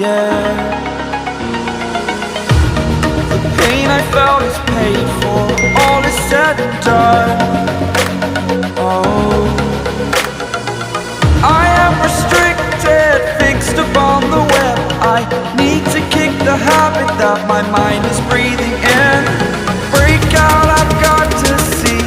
air. The pain I felt is paid for, all is said and done. Oh, I am restricted, fixed upon the web. I need to kick the habit that my mind is breathing in. Break out, I've got to see.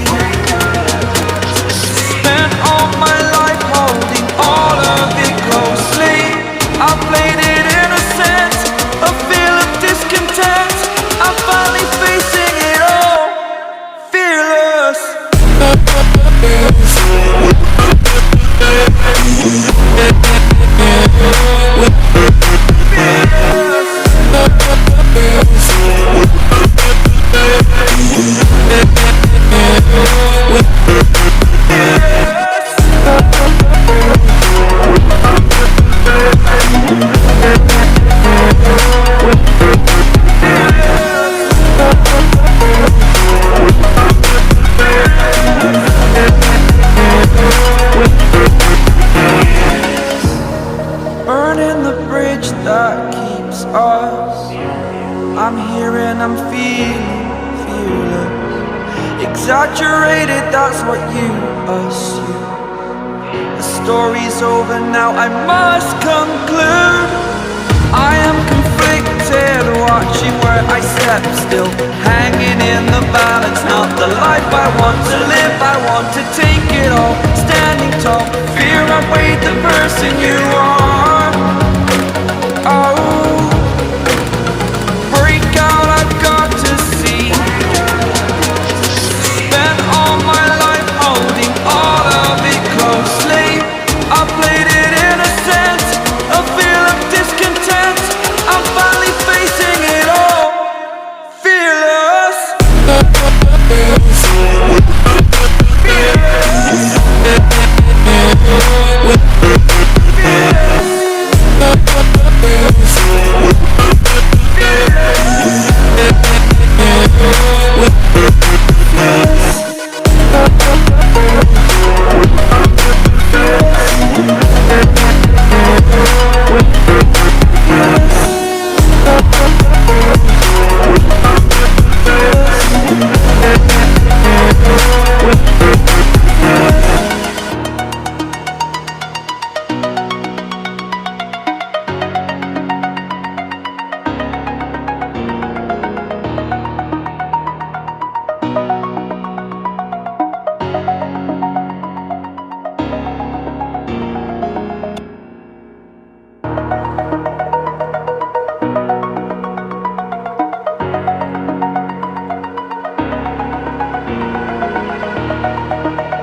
Spent all my life holding all of it closely. I played it innocent, a feel of discontent. I'm finally facing it all, fearless. Burning the bridge that keeps us. I'm here and I'm feeling fearless. Exaggerated, that's what you assume. The story's over now, I must conclude. I am conflicted, watching where I step still, hanging in the balance. Not the life I want to live, I want to take it all. Standing tall, fear outweighed the person you are. Oh, break out, I've got to see. Spent all my life holding all of it closely. I played it innocent, a feel of discontent. I'm finally facing it all, fearless.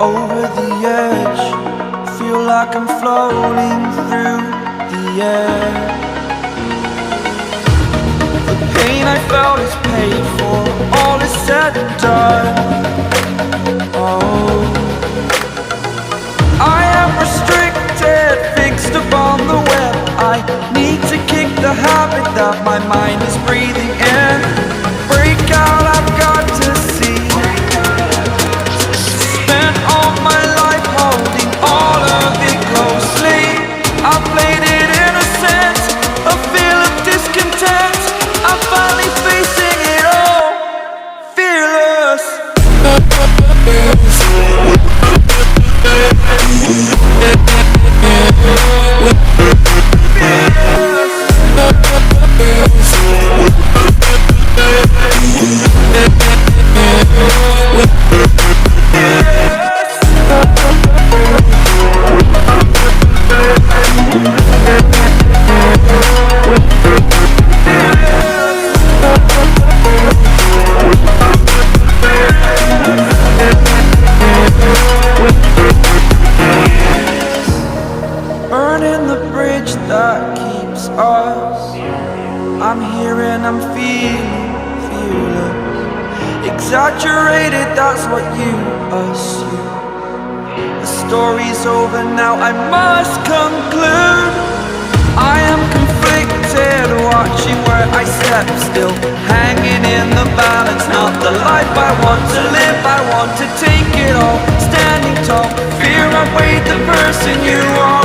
Over the edge, feel like I'm floating through the air. The pain I felt is paid for, all is said and done. Oh, I am restricted, fixed upon the web. I need to kick the habit that my mind is breathing in. Break out, I've got to see. Spent all my life holding all of it closely. I played it innocent, a feel of discontent. I'm finally facing it all, fearless. Burning the bridge that keeps us. I'm here and I'm feeling fearless. Exaggerated, that's what you assume. The story's over now, I must conclude. I am conflicted, watching where I step still, hanging in the balance. Not the life I want to live, I want to take it all. Standing tall, fear outweighed the person you are.